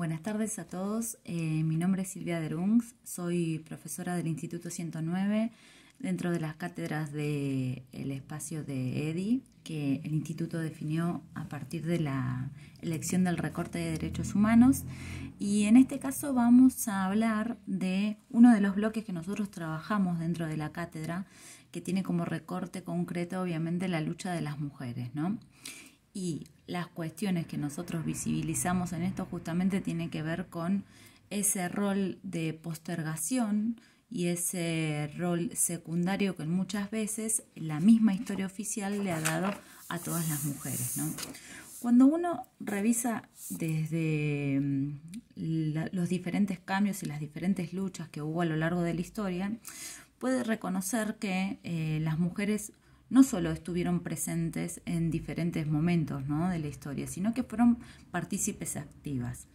Buenas tardes a todos, mi nombre es Silvia Derungs, soy profesora del Instituto 109 dentro de las cátedras del espacio de EDI que el Instituto definió a partir de la elección del recorte de derechos humanos, y en este caso vamos a hablar de uno de los bloques que nosotros trabajamos dentro de la cátedra, que tiene como recorte concreto obviamente la lucha de las mujeres, ¿no? Y las cuestiones que nosotros visibilizamos en esto justamente tienen que ver con ese rol de postergación y ese rol secundario que muchas veces la misma historia oficial le ha dado a todas las mujeres, ¿no? Cuando uno revisa desde los diferentes cambios y las diferentes luchas que hubo a lo largo de la historia, puede reconocer que las mujeres no solo estuvieron presentes en diferentes momentos, ¿no?, de la historia, sino que fueron partícipes activas.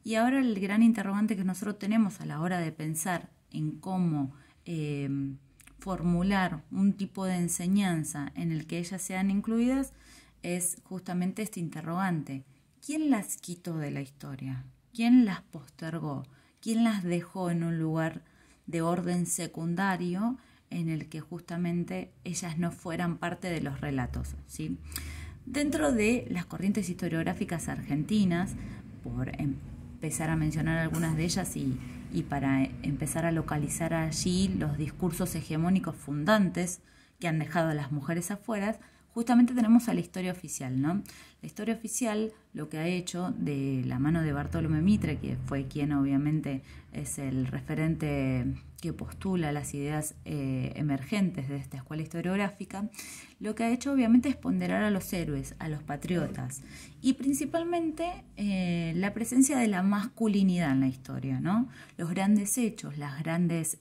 Y ahora el gran interrogante que nosotros tenemos a la hora de pensar en cómo formular un tipo de enseñanza en el que ellas sean incluidas es justamente este interrogante: ¿quién las quitó de la historia? ¿Quién las postergó? ¿Quién las dejó en un lugar de orden secundario en el que justamente ellas no fueran parte de los relatos, ¿sí? Dentro de las corrientes historiográficas argentinas, por empezar a mencionar algunas de ellas y para empezar a localizar allí los discursos hegemónicos fundantes que han dejado a las mujeres afuera, justamente tenemos a la historia oficial, ¿no? La historia oficial lo que ha hecho de la mano de Bartolomé Mitre, que fue quien obviamente es el referente que postula las ideas emergentes de esta escuela historiográfica, lo que ha hecho obviamente es ponderar a los héroes, a los patriotas, y principalmente la presencia de la masculinidad en la historia, ¿no? Los grandes hechos, las grandes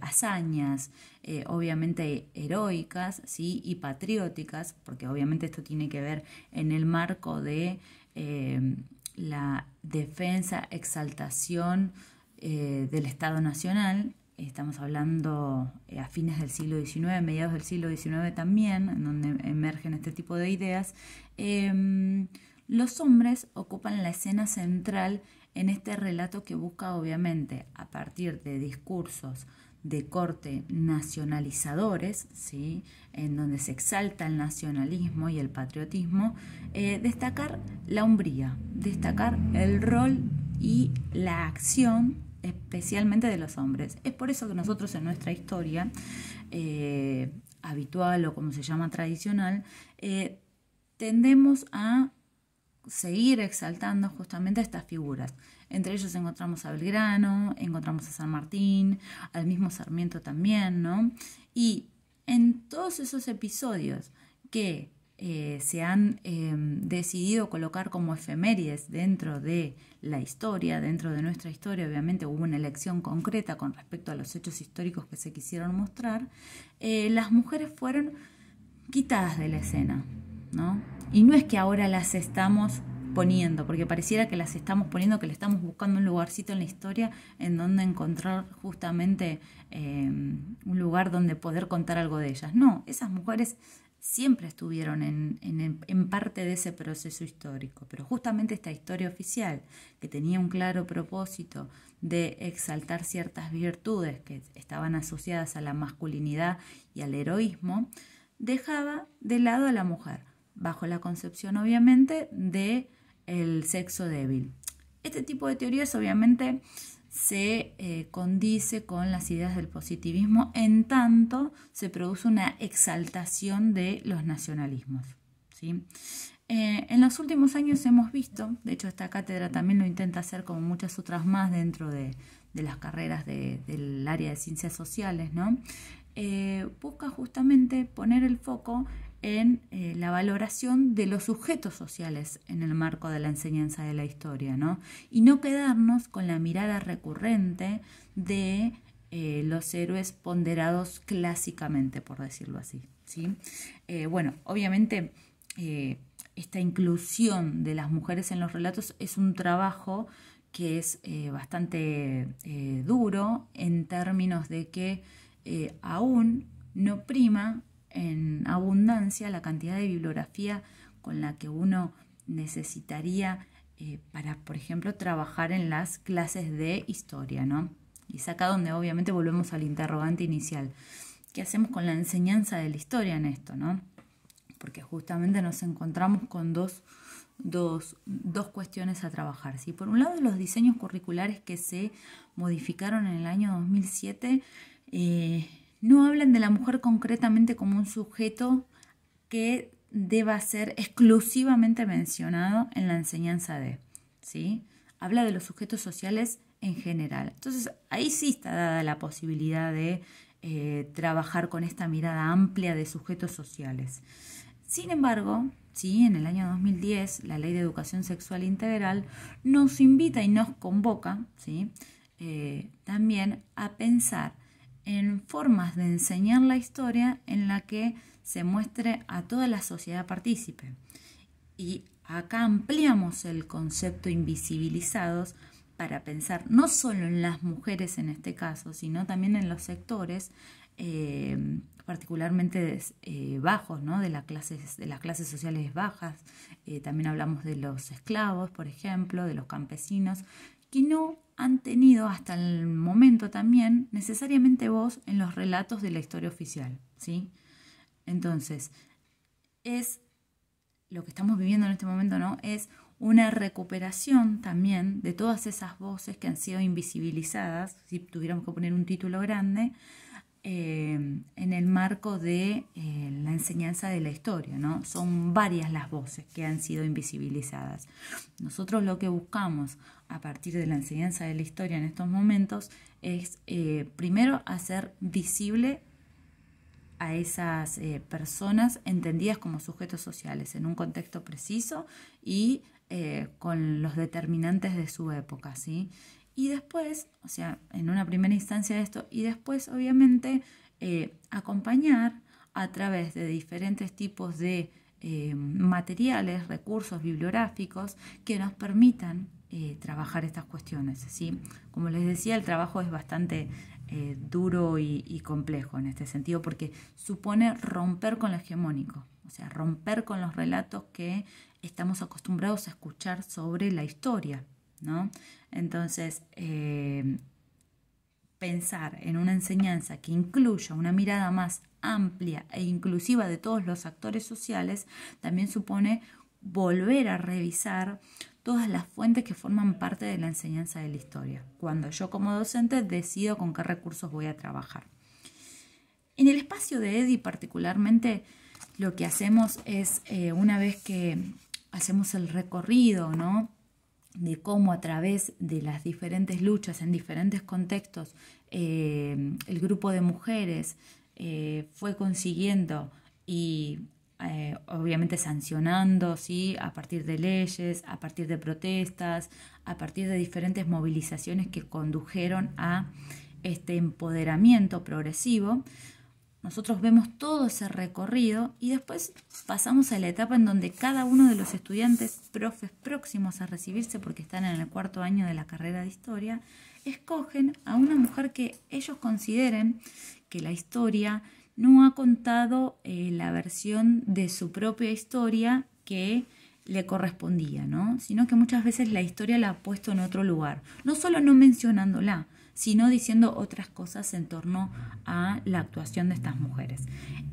hazañas, obviamente heroicas, ¿sí?, y patrióticas, porque obviamente esto tiene que ver en el marco de la defensa, exaltación del Estado Nacional. Estamos hablando a fines del siglo XIX, mediados del siglo XIX también, en donde emergen este tipo de ideas. Los hombres ocupan la escena central en este relato que busca obviamente, a partir de discursos de corte nacionalizadores, ¿sí?, en donde se exalta el nacionalismo y el patriotismo, destacar la hombría, destacar el rol y la acción especialmente de los hombres. Es por eso que nosotros en nuestra historia habitual, o como se llama tradicional, tendemos a seguir exaltando justamente a estas figuras. Entre ellos encontramos a Belgrano, encontramos a San Martín, al mismo Sarmiento también, ¿no? Y en todos esos episodios que se han decidido colocar como efemérides dentro de la historia, dentro de nuestra historia, obviamente hubo una elección concreta con respecto a los hechos históricos que se quisieron mostrar, las mujeres fueron quitadas de la escena, ¿no? Y no es que ahora las estamos poniendo, porque pareciera que las estamos poniendo, que le estamos buscando un lugarcito en la historia en donde encontrar justamente un lugar donde poder contar algo de ellas. No, esas mujeres siempre estuvieron en parte de ese proceso histórico, pero justamente esta historia oficial, que tenía un claro propósito de exaltar ciertas virtudes que estaban asociadas a la masculinidad y al heroísmo, dejaba de lado a la mujer, bajo la concepción obviamente de el sexo débil. Este tipo de teorías obviamente se condice con las ideas del positivismo, en tanto se produce una exaltación de los nacionalismos, ¿sí? En los últimos años hemos visto, de hecho esta cátedra también lo intenta hacer como muchas otras más dentro de las carreras del área de ciencias sociales, ¿no? Busca justamente poner el foco en la valoración de los sujetos sociales en el marco de la enseñanza de la historia, ¿no? Y no quedarnos con la mirada recurrente de los héroes ponderados clásicamente, por decirlo así, ¿sí? Bueno, obviamente esta inclusión de las mujeres en los relatos es un trabajo que es bastante duro, en términos de que aún no prima en abundancia la cantidad de bibliografía con la que uno necesitaría para, por ejemplo, trabajar en las clases de historia, ¿no? Y es acá donde obviamente volvemos al interrogante inicial. ¿Qué hacemos con la enseñanza de la historia en esto, no? Porque justamente nos encontramos con dos cuestiones a trabajar, ¿sí? Por un lado, los diseños curriculares que se modificaron en el año 2007 no hablan de la mujer concretamente como un sujeto que deba ser exclusivamente mencionado en la enseñanza de, ¿sí? Habla de los sujetos sociales en general. Entonces, ahí sí está dada la posibilidad de trabajar con esta mirada amplia de sujetos sociales. Sin embargo, sí, en el año 2010, la Ley de Educación Sexual Integral nos invita y nos convoca, ¿sí? También a pensar en formas de enseñar la historia en la que se muestre a toda la sociedad partícipe. Y acá ampliamos el concepto invisibilizados para pensar no solo en las mujeres en este caso, sino también en los sectores particularmente bajos, ¿no? de las clases sociales bajas. También hablamos de los esclavos, por ejemplo, de los campesinos, que no han tenido hasta el momento también necesariamente voz en los relatos de la historia oficial, ¿sí? Entonces, es lo que estamos viviendo en este momento, ¿no? Es una recuperación también de todas esas voces que han sido invisibilizadas, si tuviéramos que poner un título grande, en el marco de la enseñanza de la historia, ¿no? Son varias las voces que han sido invisibilizadas. Nosotros lo que buscamos a partir de la enseñanza de la historia en estos momentos es primero hacer visible a esas personas entendidas como sujetos sociales en un contexto preciso y con los determinantes de su época, ¿sí? Y después, o sea, en una primera instancia esto, y después obviamente acompañar a través de diferentes tipos de materiales, recursos bibliográficos que nos permitan trabajar estas cuestiones, ¿sí? Como les decía, el trabajo es bastante duro y complejo en este sentido porque supone romper con lo hegemónico, o sea, romper con los relatos que estamos acostumbrados a escuchar sobre la historia, ¿no? Entonces, pensar en una enseñanza que incluya una mirada más amplia e inclusiva de todos los actores sociales también supone volver a revisar todas las fuentes que forman parte de la enseñanza de la historia, cuando yo como docente decido con qué recursos voy a trabajar. En el espacio de EDI particularmente lo que hacemos es, una vez que hacemos el recorrido, ¿no?, de cómo a través de las diferentes luchas en diferentes contextos el grupo de mujeres fue consiguiendo y obviamente sancionando, ¿sí?, a partir de leyes, a partir de protestas, a partir de diferentes movilizaciones que condujeron a este empoderamiento progresivo. Nosotros vemos todo ese recorrido y después pasamos a la etapa en donde cada uno de los estudiantes, profes próximos a recibirse porque están en el 4º año de la carrera de historia, escogen a una mujer que ellos consideren que la historia no ha contado la versión de su propia historia que le correspondía, ¿no? Sino que muchas veces la historia la ha puesto en otro lugar, no solo no mencionándola, sino diciendo otras cosas en torno a la actuación de estas mujeres.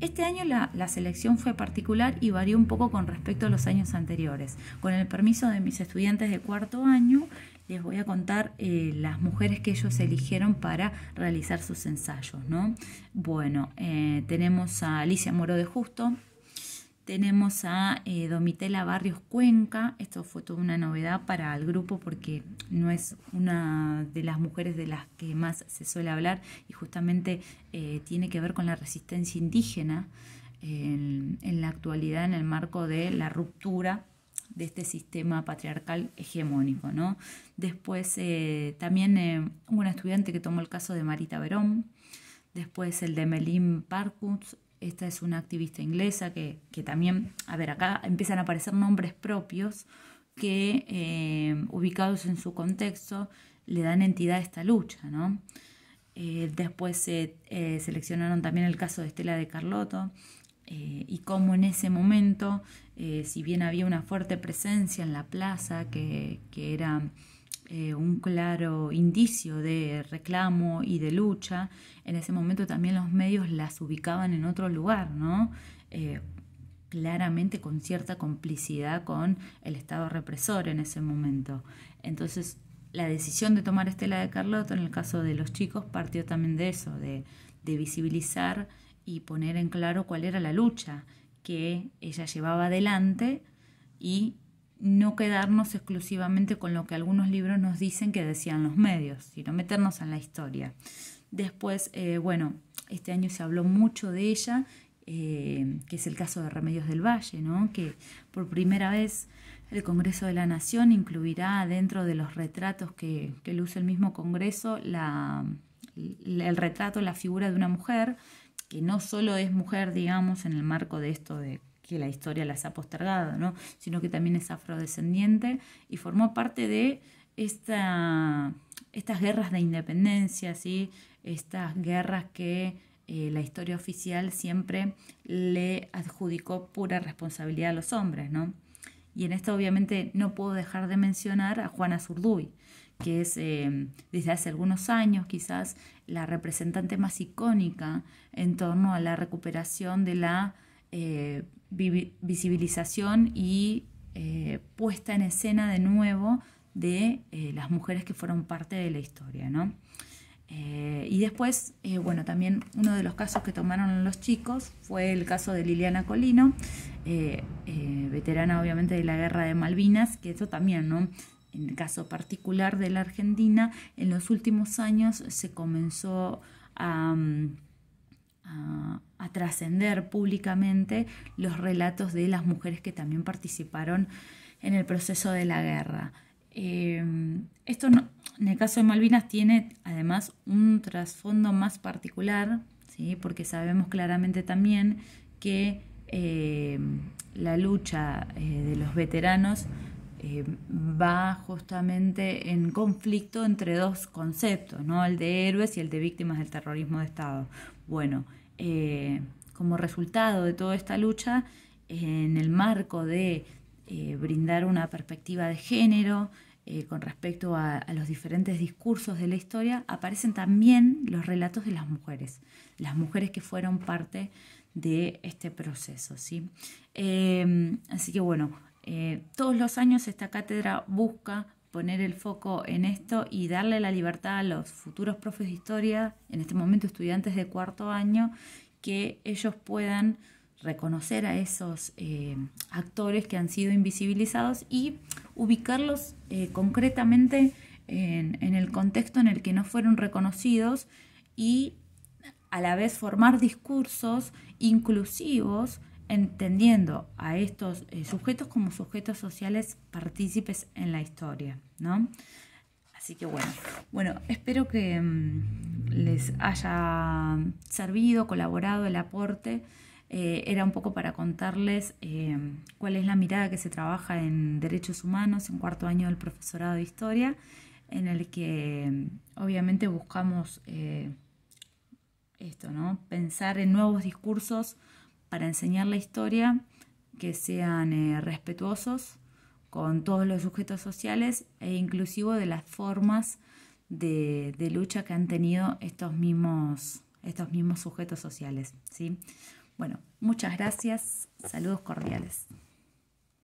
Este año la selección fue particular y varió un poco con respecto a los años anteriores. Con el permiso de mis estudiantes de 4º año, les voy a contar las mujeres que ellos eligieron para realizar sus ensayos, ¿no? Bueno, tenemos a Alicia Moro de Justo, tenemos a Domitela Barrios Cuenca. Esto fue toda una novedad para el grupo porque no es una de las mujeres de las que más se suele hablar y justamente tiene que ver con la resistencia indígena en la actualidad en el marco de la ruptura de este sistema patriarcal hegemónico, ¿no? Después también hubo una estudiante que tomó el caso de Marita Verón, después el de Melin Parkut. Esta es una activista inglesa que también, a ver, acá empiezan a aparecer nombres propios que, ubicados en su contexto, le dan entidad a esta lucha, ¿no? Después seleccionaron también el caso de Estela de Carlotto, y cómo en ese momento, si bien había una fuerte presencia en la plaza, que era un claro indicio de reclamo y de lucha, en ese momento también los medios las ubicaban en otro lugar, ¿no? Claramente con cierta complicidad con el Estado represor en ese momento. Entonces, la decisión de tomar Estela de Carlotto en el caso de los chicos partió también de eso, de visibilizar y poner en claro cuál era la lucha que ella llevaba adelante y no quedarnos exclusivamente con lo que algunos libros nos dicen que decían los medios, sino meternos en la historia. Después, bueno, este año se habló mucho de ella, que es el caso de Remedios del Valle, ¿no? Que por primera vez el Congreso de la Nación incluirá dentro de los retratos que luce el mismo Congreso el retrato, la figura de una mujer, que no solo es mujer, digamos, en el marco de esto de que la historia las ha postergado, ¿no? Sino que también es afrodescendiente y formó parte de estas guerras de independencia, ¿sí? Estas guerras que la historia oficial siempre le adjudicó pura responsabilidad a los hombres, ¿no? Y en esto obviamente no puedo dejar de mencionar a Juana Zurduy, que es desde hace algunos años quizás la representante más icónica en torno a la recuperación de la visibilización y puesta en escena de nuevo de las mujeres que fueron parte de la historia, ¿no? Y después, bueno, también uno de los casos que tomaron los chicos fue el caso de Liliana Colino, veterana obviamente de la Guerra de Malvinas, que eso también, ¿no? En el caso particular de la Argentina, en los últimos años se comenzó a trascender públicamente los relatos de las mujeres que también participaron en el proceso de la guerra. Esto no, en el caso de Malvinas tiene además un trasfondo más particular, ¿sí? Porque sabemos claramente también que la lucha de los veteranos va justamente en conflicto entre dos conceptos, ¿no? El de héroes y el de víctimas del terrorismo de Estado. Bueno, como resultado de toda esta lucha, en el marco de brindar una perspectiva de género con respecto a los diferentes discursos de la historia, aparecen también los relatos de las mujeres que fueron parte de este proceso, ¿sí? Así que bueno, todos los años esta cátedra busca poner el foco en esto y darle la libertad a los futuros profes de historia, en este momento estudiantes de cuarto año, que ellos puedan reconocer a esos actores que han sido invisibilizados y ubicarlos concretamente en el contexto en el que no fueron reconocidos y a la vez formar discursos inclusivos, entendiendo a estos sujetos como sujetos sociales partícipes en la historia, ¿no? Así que bueno, espero que les haya servido, colaborado el aporte. Era un poco para contarles cuál es la mirada que se trabaja en derechos humanos en cuarto año del profesorado de historia, en el que obviamente buscamos esto, ¿no? Pensar en nuevos discursos para enseñar la historia que sean respetuosos con todos los sujetos sociales e inclusivo de las formas de lucha que han tenido estos mismos sujetos sociales, ¿sí? Bueno, muchas gracias, saludos cordiales.